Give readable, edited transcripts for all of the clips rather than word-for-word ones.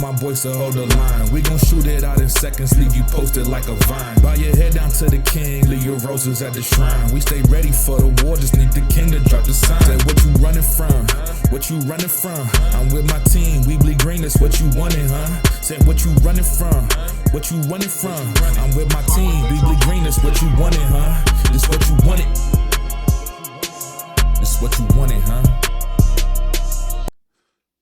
my boys to hold the line. We gon' shoot it out in seconds, leave you posted like a vine. Bow your head down to the king, leave your roses at the shrine. We stay ready for the war, just need the king to drop the sign. Say what you running from, what you running from? I'm with my team, we bleed green, that's what you wanted, huh? Say what you running from, what you running from? I'm with my team, we bleed green, that's what you wanted, huh? This what you wanted. This what you wanted, huh?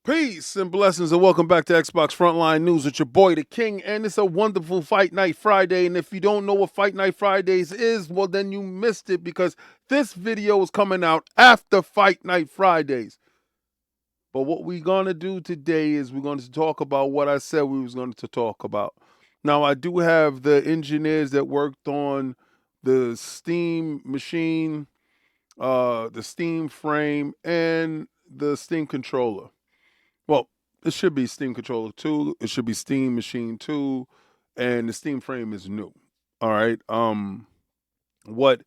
Peace and blessings, and welcome back to Xbox Frontline News with your boy, the King. And it's a wonderful Fight Night Friday. And if you don't know what Fight Night Fridays is, well, then you missed it, because this video is coming out after Fight Night Fridays. But what we're going to do today is we're going to talk about what I said we was going to talk about. Now, I do have the engineers that worked on the Steam machine, the Steam frame, and the Steam controller. Well, it should be Steam Controller 2. It should be Steam Machine 2. And the Steam frame is new. All right. What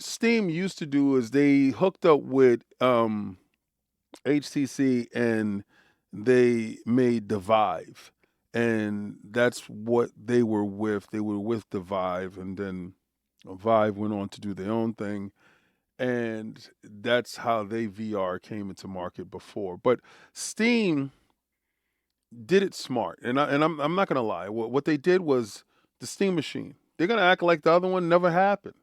Steam used to do is they hooked up with HTC and they made the Vive. And that's what they were with. They were with the Vive. And then Vive went on to do their own thing. And that's how they VR came into market before. But Steam did it smart, and I'm not gonna lie. What they did was the Steam machine. They're gonna act like the other one never happened,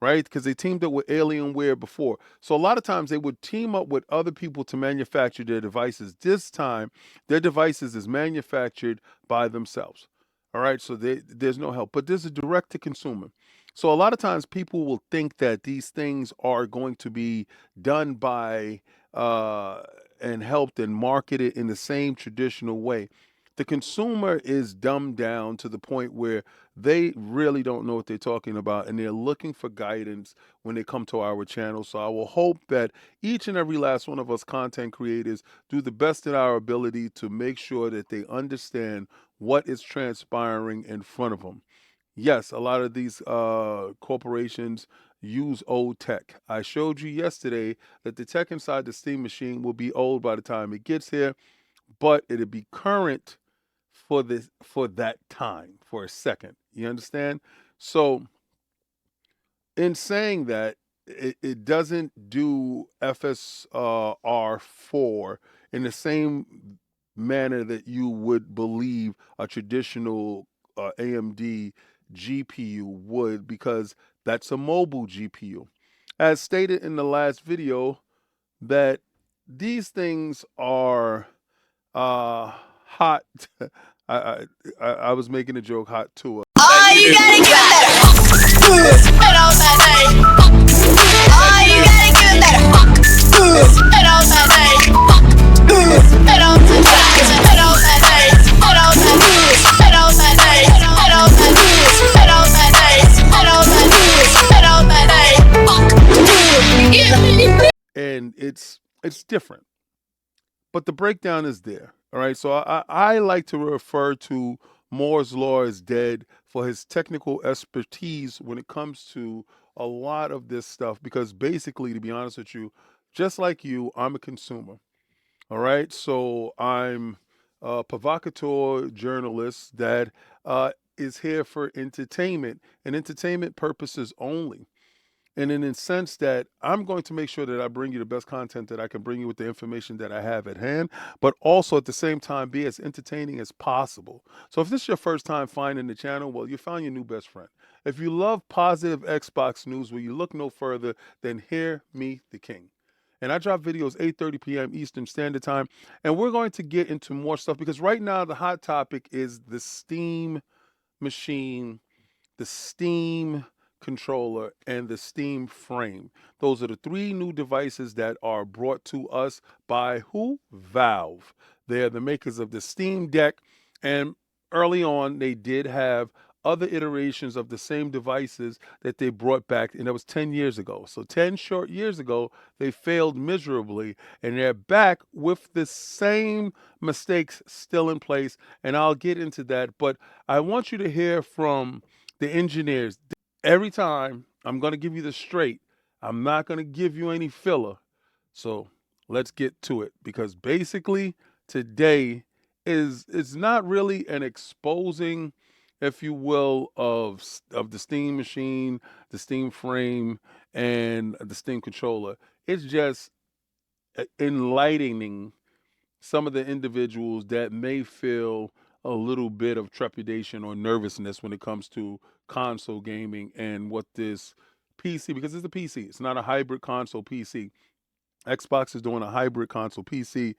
right? Because they teamed up with Alienware before. So a lot of times they would team up with other people to manufacture their devices. This time, their devices is manufactured by themselves. All right, so there's no help. But there's a direct to consumer. So a lot of times people will think that these things are going to be done by and helped and marketed in the same traditional way. The consumer is dumbed down to the point where they really don't know what they're talking about, and they're looking for guidance when they come to our channel. So I will hope that each and every last one of us content creators do the best in our ability to make sure that they understand what is transpiring in front of them. Yes, a lot of these corporations use old tech. I showed you yesterday that the tech inside the Steam machine will be old by the time it gets here, but it'll be current for that time, for a second. You understand? So in saying that, it doesn't do FSR4 in the same manner that you would believe a traditional AMD GPU would, because that's a mobile GPU. As stated in the last video, that these things are hot. I was making a joke, hot to a. Oh, you gotta give that spit on that day. Oh, you gotta give that spit on that day. Spit on that day. Spit on that day. Spit on that day. Spit on that day. Spit on that day. Spit on that day. Spit on that day. Spit on that day. And it's different, but the breakdown is there. All right, so I like to refer to Moore's Law as dead for his technical expertise when it comes to a lot of this stuff, because basically, to be honest with you, just like you, I'm a consumer. All right, so I'm a provocateur journalist that is here for entertainment and entertainment purposes only. And in the sense that I'm going to make sure that I bring you the best content that I can bring you with the information that I have at hand, but also at the same time be as entertaining as possible. So if this is your first time finding the channel, well, you found your new best friend. If you love positive Xbox news, well, you look no further than Hear Me, the King. And I drop videos 8:30 p.m. Eastern Standard Time. And we're going to get into more stuff, because right now the hot topic is the Steam machine, the Steam controller, and the Steam frame. Those are the three new devices that are brought to us by who? Valve. They're the makers of the Steam Deck, and early on they did have other iterations of the same devices that they brought back, and that was 10 years ago. So 10 short years ago, they failed miserably, and they're back with the same mistakes still in place, and I'll get into that. But I want you to hear from the engineers. Every time I'm going to give you the straight. I'm not going to give you any filler. So let's get to it, because basically today is not really an exposing, if you will, of the Steam machine, the Steam frame, and the Steam controller. It's just enlightening some of the individuals that may feel a little bit of trepidation or nervousness when it comes to console gaming and what this PC, because it's a PC, it's not a hybrid console PC. Xbox is doing a hybrid console PC.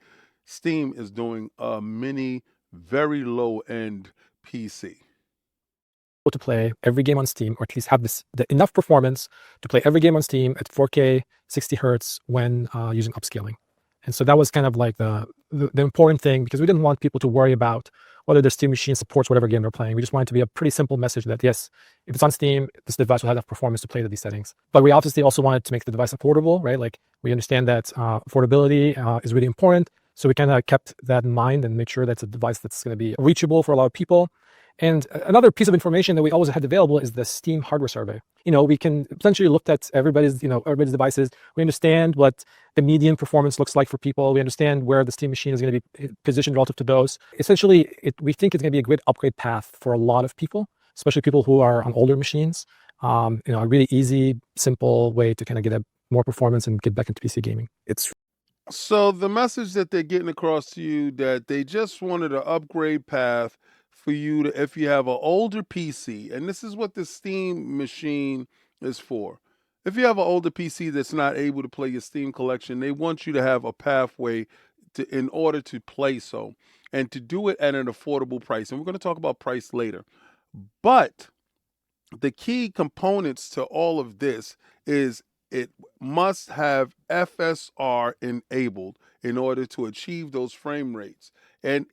Steam is doing a mini, very low end PC. To play every game on Steam, or at least have enough performance to play every game on Steam at 4K 60 hertz when using upscaling. And so that was kind of like the important thing, because we didn't want people to worry about whether the Steam machine supports whatever game they're playing. We just wanted to be a pretty simple message that, yes, if it's on Steam, this device will have enough performance to play to these settings. But we obviously also wanted to make the device affordable, right? Like, we understand that affordability is really important. So we kind of kept that in mind and make sure that's a device that's going to be reachable for a lot of people. And another piece of information that we always had available is the Steam hardware survey. We can essentially look at everybody's devices. We understand what the median performance looks like for people. We understand where the Steam machine is going to be positioned relative to those. Essentially, we think it's going to be a great upgrade path for a lot of people, especially people who are on older machines. A really easy, simple way to kind of get more performance and get back into PC gaming. So the message that they're getting across to you, that they just wanted an upgrade path for you to, if you have an older PC, and this is what the Steam machine is for. If you have an older PC that's not able to play your Steam collection, they want you to have a pathway in order to play so, and to do it at an affordable price. And we're going to talk about price later. But the key components to all of this is it must have FSR enabled in order to achieve those frame rates. And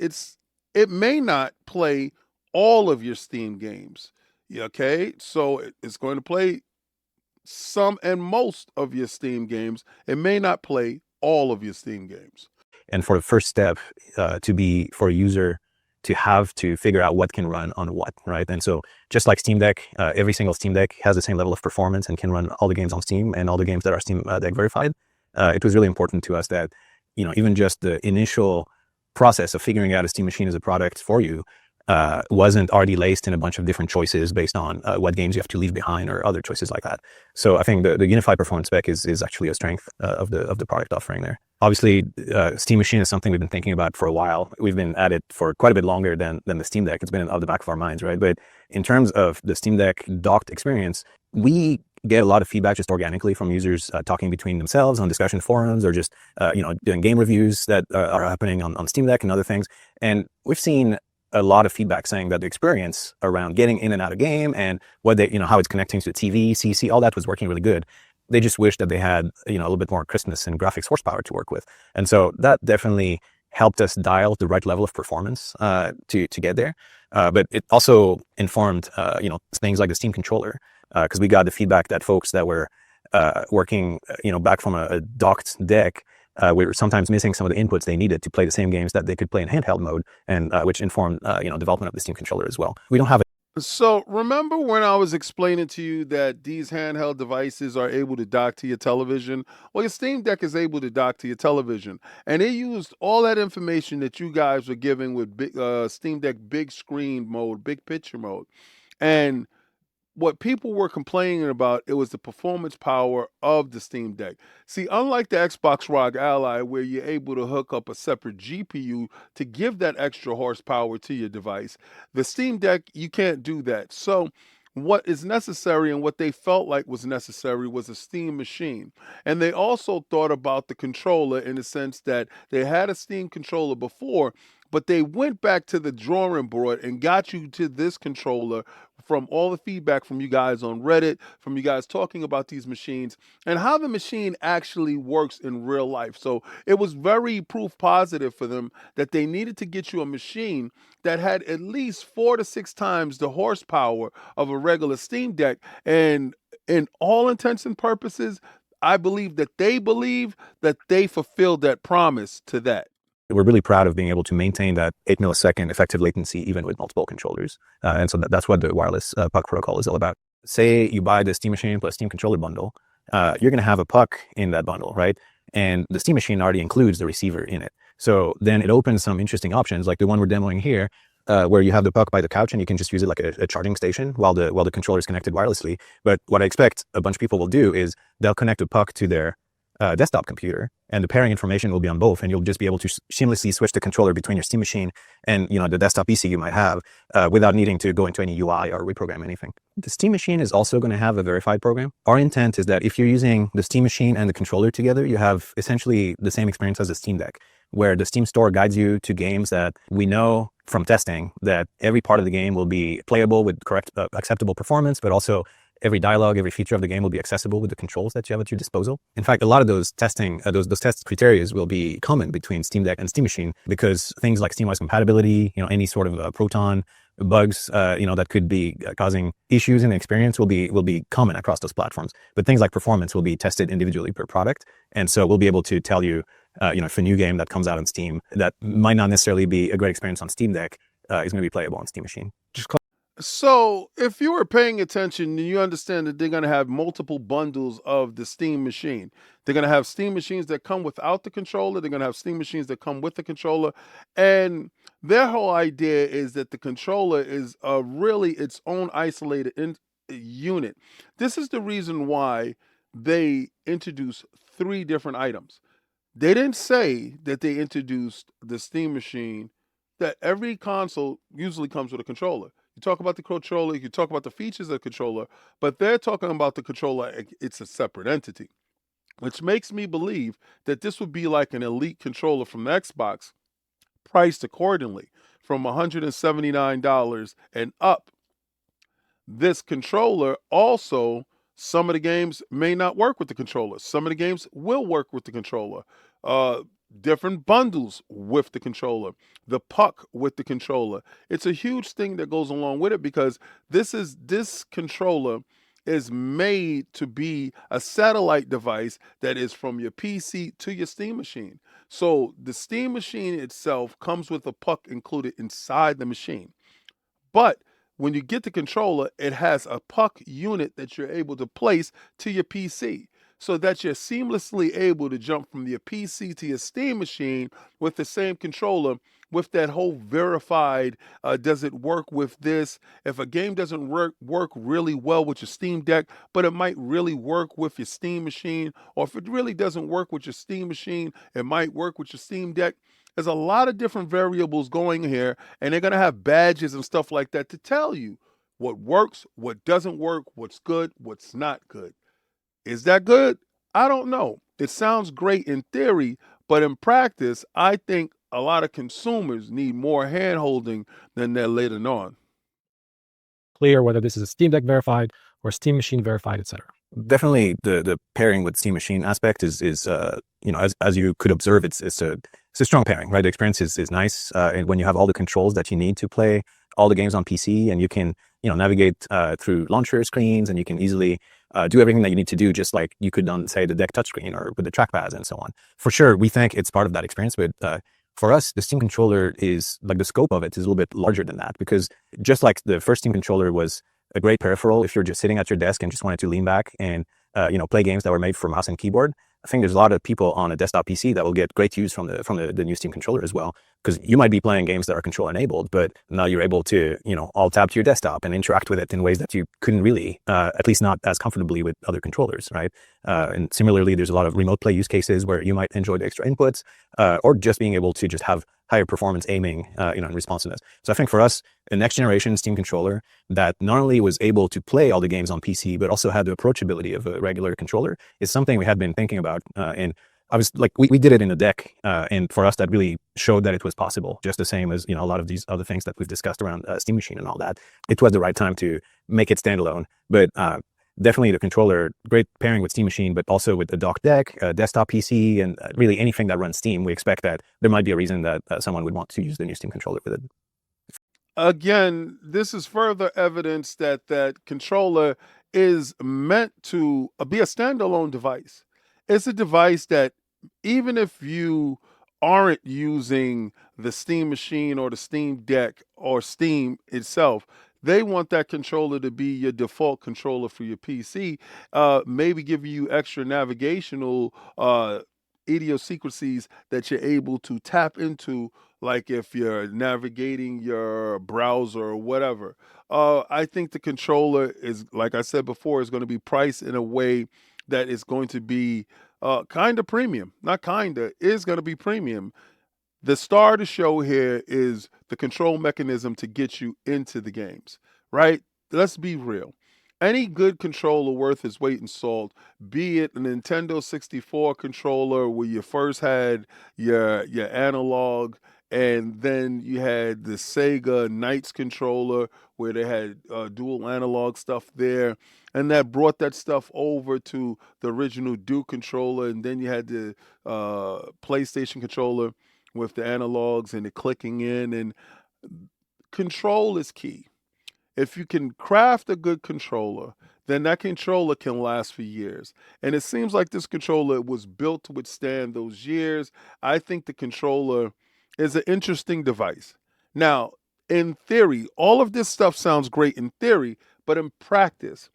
it may not play all of your Steam games, okay? So it's going to play some and most of your Steam games. It may not play all of your Steam games. And for the first step, for a user to have to figure out what can run on what, right? And so just like Steam Deck, every single Steam Deck has the same level of performance and can run all the games on Steam and all the games that are Steam Deck verified. It was really important to us that, even just the initial process of figuring out a Steam machine as a product for you wasn't already laced in a bunch of different choices based on what games you have to leave behind or other choices like that. So I think the unified performance spec is actually a strength of the product offering there. Obviously, Steam machine is something we've been thinking about for a while. We've been at it for quite a bit longer than the Steam Deck. It's been out the back of our minds, right? But in terms of the Steam Deck docked experience, we get a lot of feedback just organically from users talking between themselves on discussion forums, or just doing game reviews that are happening on Steam Deck and other things. And we've seen a lot of feedback saying that the experience around getting in and out of game and what how it's connecting to the TV, CC, all that was working really good. They just wish that they had a little bit more crispness and graphics horsepower to work with. And so that definitely helped us dial the right level of performance to get there. But it also informed things like the Steam controller, because we got the feedback that folks that were working back from a docked deck we were sometimes missing some of the inputs they needed to play the same games that they could play in handheld mode, and which informed development of the Steam controller as well. We don't have So remember when I was explaining to you that these handheld devices are able to dock to your television? Well, your Steam Deck is able to dock to your television. And they used all that information that you guys were giving with Steam Deck big screen mode, big picture mode. And what people were complaining about, it was the performance power of the Steam Deck. See, unlike the Xbox ROG Ally, where you're able to hook up a separate GPU to give that extra horsepower to your device, the Steam Deck, you can't do that. So what is necessary, and what they felt like was necessary, was a Steam machine. And they also thought about the controller in the sense that they had a Steam controller before, but they went back to the drawing board and got you to this controller from all the feedback from you guys on Reddit, from you guys talking about these machines and how the machine actually works in real life. So it was very proof positive for them that they needed to get you a machine that had at least 4 to 6 times the horsepower of a regular Steam Deck. And in all intents and purposes, I believe that they fulfilled that promise to that. We're really proud of being able to maintain that 8 millisecond effective latency even with multiple controllers. And so that's what the wireless puck protocol is all about. Say you buy the Steam machine plus Steam controller bundle, you're going to have a puck in that bundle, right? and the Steam machine already includes the receiver in it. So then it opens some interesting options, like the one we're demoing here, where you have the puck by the couch and you can just use it like a charging station while the controller is connected wirelessly. But what I expect a bunch of people will do is they'll connect the puck to their desktop computer, and the pairing information will be on both, and you'll just be able to seamlessly switch the controller between your Steam machine and the desktop PC you might have without needing to go into any UI or reprogram anything. The Steam machine is also going to have a verified program. Our intent is that if you're using the Steam machine and the controller together, you have essentially the same experience as the Steam Deck, where the Steam store guides you to games that we know from testing that every part of the game will be playable with correct, acceptable performance, but also every dialogue, every feature of the game will be accessible with the controls that you have at your disposal. In fact, a lot of those testing, those test criteria will be common between Steam Deck and Steam Machine, because things like SteamWise compatibility, any sort of Proton bugs, that could be causing issues in the experience will be common across those platforms. But things like performance will be tested individually per product, and so we'll be able to tell you, if a new game that comes out on Steam that might not necessarily be a great experience on Steam Deck is going to be playable on Steam Machine. So if you were paying attention, you understand that they're going to have multiple bundles of the Steam machine. They're going to have Steam machines that come without the controller. They're going to have Steam machines that come with the controller. And their whole idea is that the controller is really its own isolated unit. This is the reason why they introduced 3 different items. They didn't say that they introduced the Steam machine, that every console usually comes with a controller. You talk about the controller, you talk about the features of the controller, but they're talking about the controller, it's a separate entity, which makes me believe that this would be like an elite controller from the Xbox, priced accordingly from $179 and up. This controller also, some of the games may not work with the controller. Some of the games will work with the controller. Different bundles with the controller, the puck with the controller. It's a huge thing that goes along with it, because this controller is made to be a satellite device that is from your PC to your Steam machine. So the Steam machine itself comes with a puck included inside the machine. But when you get the controller, it has a puck unit that you're able to place to your PC, so that you're seamlessly able to jump from your PC to your Steam machine with the same controller, with that whole verified, does it work with this? If a game doesn't work really well with your Steam Deck, but it might really work with your Steam machine, or if it really doesn't work with your Steam machine, it might work with your Steam Deck. There's a lot of different variables going here, and they're going to have badges and stuff like that to tell you what works, what doesn't work, what's good, what's not good. Is that good? I don't know. It sounds great in theory, but in practice, I think a lot of consumers need more hand-holding than they're letting on. Clear whether this is a Steam Deck verified or Steam Machine verified, etc. Definitely, the pairing with Steam Machine aspect is as you could observe, it's a strong pairing, right? The experience is nice, and when you have all the controls that you need to play all the games on PC, and you can navigate through launcher screens, and you can easily do everything that you need to do, just like you could on, say, the Deck touchscreen or with the trackpads and so on. For sure, we think it's part of that experience, but for us, the Steam controller is, like, the scope of it is a little bit larger than that, because just like the first Steam controller was a great peripheral if you're just sitting at your desk and just wanted to lean back and play games that were made for mouse and keyboard, I think there's a lot of people on a desktop PC that will get great use from the new Steam controller as well, because you might be playing games that are control enabled, but now you're able to all tab to your desktop and interact with it in ways that you couldn't really, at least not as comfortably with other controllers, right? And similarly, there's a lot of remote play use cases where you might enjoy the extra inputs, or just being able to just have higher performance aiming, and responsiveness. So I think for us, a next generation Steam controller that not only was able to play all the games on PC, but also had the approachability of a regular controller is something we had been thinking about. And I was like, we did it in the Deck, and for us, that really showed that it was possible. Just the same as a lot of these other things that we've discussed around Steam Machine and all that. It was the right time to make it standalone, but definitely the controller, great pairing with Steam Machine, but also with the dock Deck, desktop PC, and really anything that runs Steam. We expect that there might be a reason that someone would want to use the new Steam controller with it. Again, this is further evidence that that controller is meant to be a standalone device. It's a device that, even if you aren't using the Steam machine or the Steam Deck or Steam itself, they want that controller to be your default controller for your PC, maybe give you extra navigational idiosyncrasies that you're able to tap into, like if you're navigating your browser or whatever. I think the controller is, like I said before, is going to be priced in a way that is going to be kind of premium. Not kind of, is going to be premium. The star of the show here is the control mechanism to get you into the games, right? Let's be real. Any good controller worth its weight in salt, be it a Nintendo 64 controller where you first had your analog, and then you had the Sega Knights controller where they had dual analog stuff there, and that brought that stuff over to the original Duke controller, and then you had the PlayStation controller with the analogs and the clicking in, and control is key. If you can craft a good controller, then that controller can last for years. And it seems like this controller was built to withstand those years. I think the controller is an interesting device. Now, in theory, all of this stuff sounds great in theory, but in practice,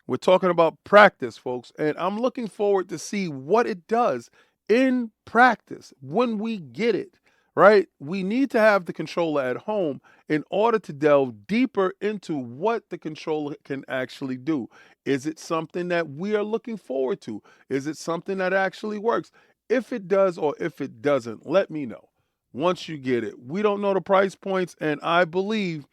we're talking about practice, folks, and I'm looking forward to see what it does in practice when we get it, right? We need to have the controller at home in order to delve deeper into what the controller can actually do. Is it something that we are looking forward to? Is it something that actually works? If it does or if it doesn't, let me know once you get it. We don't know the price points, and I believe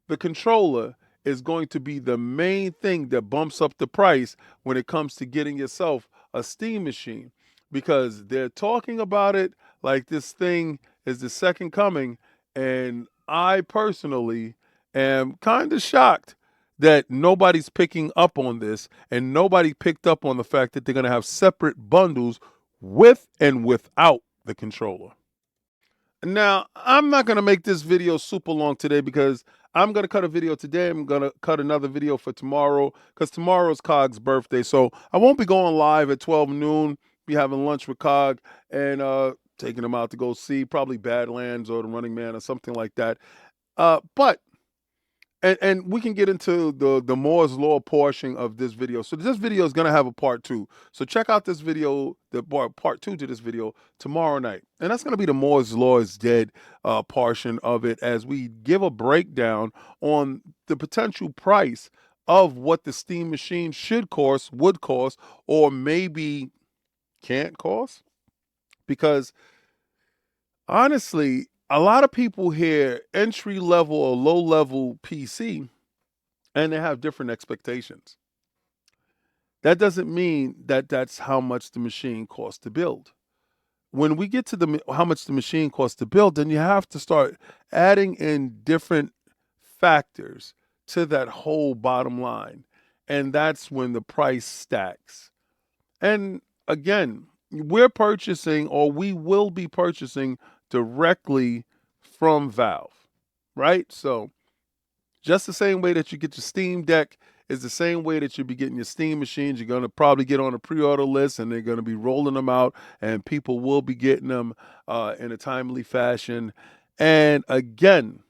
the controller is going to be the main thing that bumps up the price when it comes to getting yourself a Steam machine, because they're talking about it like this thing is the second coming. And I personally am kind of shocked that nobody's picking up on this, and nobody picked up on the fact that they're going to have separate bundles with and without the controller. Now, I'm not going to make this video super long today because I'm going to cut a video today. I'm going to cut another video for tomorrow because tomorrow's Cog's birthday. So I won't be going live at 12 noon, be having lunch with Cog and taking him out to go see probably Badlands or The Running Man or something like that. But we can get into the Moore's Law portion of this video. So this video is going to have a part 2. So check out this video, the part 2 to this video tomorrow night. And that's going to be the Moore's Law is dead portion of it, as we give a breakdown on the potential price of what the Steam machine should cost, would cost, or maybe can't cost. Because honestly, a lot of people hear entry level or low level PC and they have different expectations. That doesn't mean that that's how much the machine costs to build. When we get to how much the machine costs to build, then you have to start adding in different factors to that whole bottom line. And that's when the price stacks. And again, we're purchasing, or we will be purchasing, directly from Valve, right? So just the same way that you get your Steam Deck is the same way that you'll be getting your Steam machines. You're going to probably get on a pre-order list, and they're going to be rolling them out, and people will be getting them in a timely fashion. And again,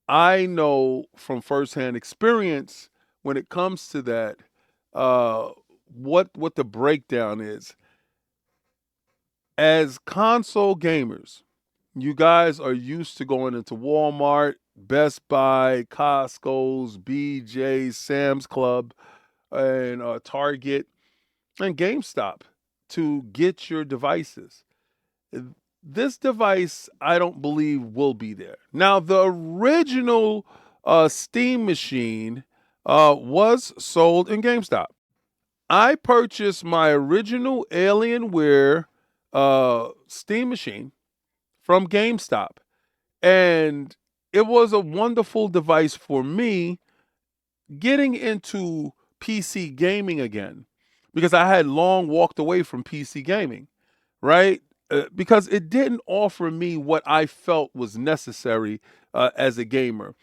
I know from firsthand experience when it comes to that, what the breakdown is. As console gamers, you guys are used to going into Walmart, Best Buy, Costco's, BJ's, Sam's Club, and Target, and GameStop to get your devices. This device, I don't believe, will be there. Now, the original Steam machine was sold in GameStop. I purchased my original Alienware Steam machine from GameStop, and it was a wonderful device for me getting into PC gaming again, because I had long walked away from PC gaming, right? Because it didn't offer me what I felt was necessary as a gamer.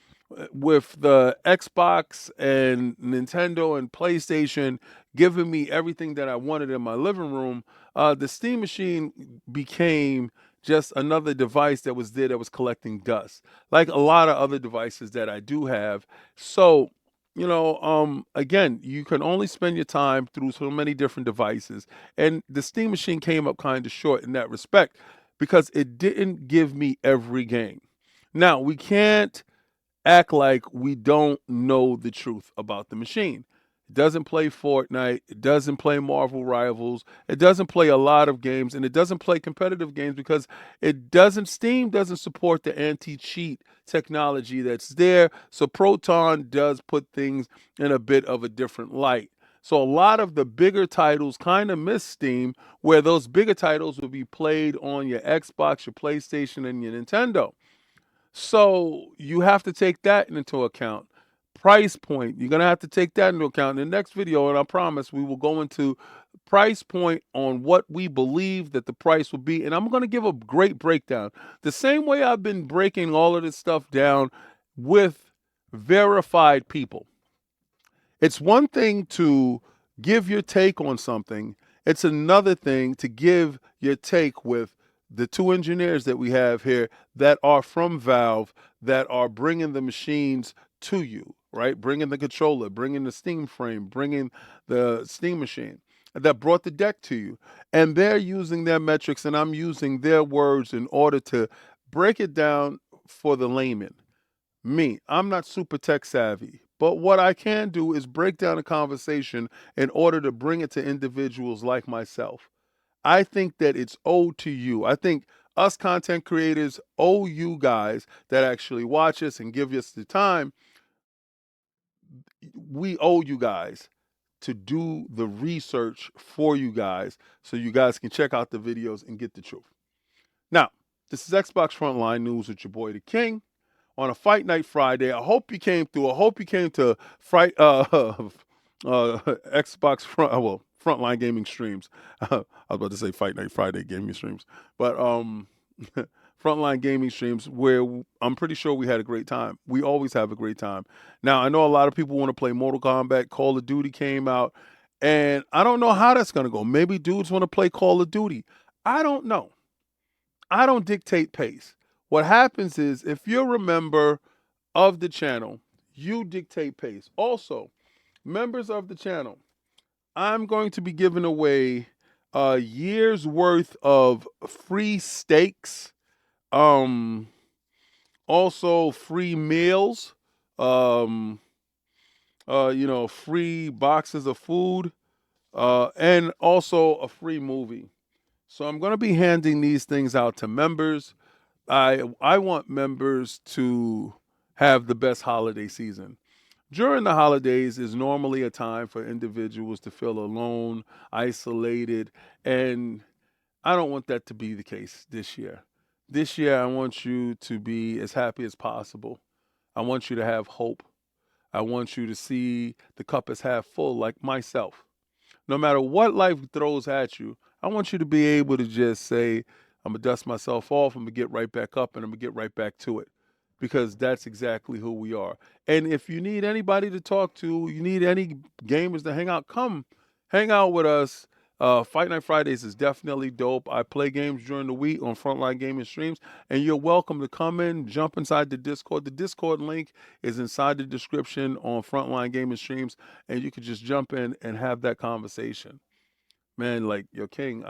With the Xbox and Nintendo and PlayStation giving me everything that I wanted in my living room, the Steam machine became just another device that was there that was collecting dust, like a lot of other devices that I do have. So again, you can only spend your time through so many different devices. And the Steam Machine came up kind of short in that respect because it didn't give me every game. Now, we can't act like we don't know the truth about the machine. It doesn't play Fortnite, it doesn't play Marvel Rivals, it doesn't play a lot of games, and it doesn't play competitive games because Steam doesn't support the anti-cheat technology that's there. So Proton does put things in a bit of a different light. So a lot of the bigger titles kind of miss Steam, where those bigger titles will be played on your Xbox, your PlayStation, and your Nintendo. So you have to take that into account. Price point, you're gonna have to take that into account. In the next video, and I promise we will go into price point on what we believe that the price will be. And I'm gonna give a great breakdown. The same way I've been breaking all of this stuff down with verified people. It's one thing to give your take on something. It's another thing to give your take with the two engineers that we have here that are from Valve that are bringing the machines to you, right? Bringing the controller, bringing the Steam frame, bringing the Steam machine that brought the deck to you. And they're using their metrics and I'm using their words in order to break it down for the layman. Me, I'm not super tech savvy, but what I can do is break down a conversation in order to bring it to individuals like myself. I think that it's owed to you. I think us content creators owe you guys that actually watch us and give us the time. We owe you guys to do the research for you guys so you guys can check out the videos and get the truth. Now, this is Xbox Frontline News with your boy, The King, on a Fight Night Friday. I hope you came through. I hope you came to Xbox Frontline Gaming Streams. I was about to say Fight Night Friday Gaming Streams, but Frontline Gaming Streams, where I'm pretty sure we had a great time. We always have a great time. Now, I know a lot of people want to play Mortal Kombat. Call of Duty came out, and I don't know how that's going to go. Maybe dudes want to play Call of Duty. I don't know. I don't dictate pace. What happens is, if you're a member of the channel, you dictate pace. Also, members of the channel, I'm going to be giving away a year's worth of free steaks, also free meals, free boxes of food, and also a free movie. So I'm going to be handing these things out to members. I want members to have the best holiday season. During the holidays is normally a time for individuals to feel alone, isolated, and I don't want that to be the case this year. This year, I want you to be as happy as possible. I want you to have hope. I want you to see the cup as half full, like myself. No matter what life throws at you, I want you to be able to just say, I'm going to dust myself off, I'm going to get right back up, and I'm going to get right back to it. Because that's exactly who we are. And if you need anybody to talk to, you need any gamers to hang out, come hang out with us. Fight Night Fridays is definitely dope. I play games during the week on Frontline Gaming Streams, and you're welcome to come in, jump inside the Discord. The Discord link is inside the description on Frontline Gaming Streams, and you can just jump in and have that conversation. Man, like, yo, King,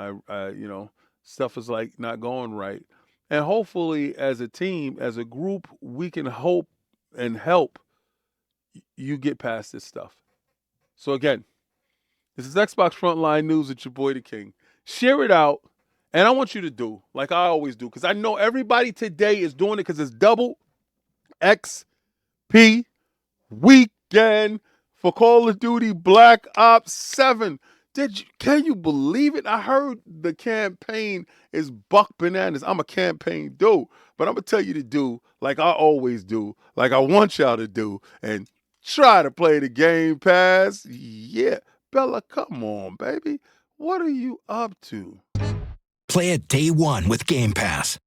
stuff is like not going right. And hopefully, as a team, as a group, we can hope and help you get past this stuff. So again, this is Xbox Frontline News with your boy, The King. Share it out. And I want you to do, like I always do, because I know everybody today is doing it because it's double XP weekend for Call of Duty Black Ops 7. Can you believe it? I heard the campaign is buck bananas. I'm a campaign dude, but I'm going to tell you to do like I always do, like I want y'all to do, and try to play the Game Pass. Yeah. Bella, come on, baby. What are you up to? Play it day one with Game Pass.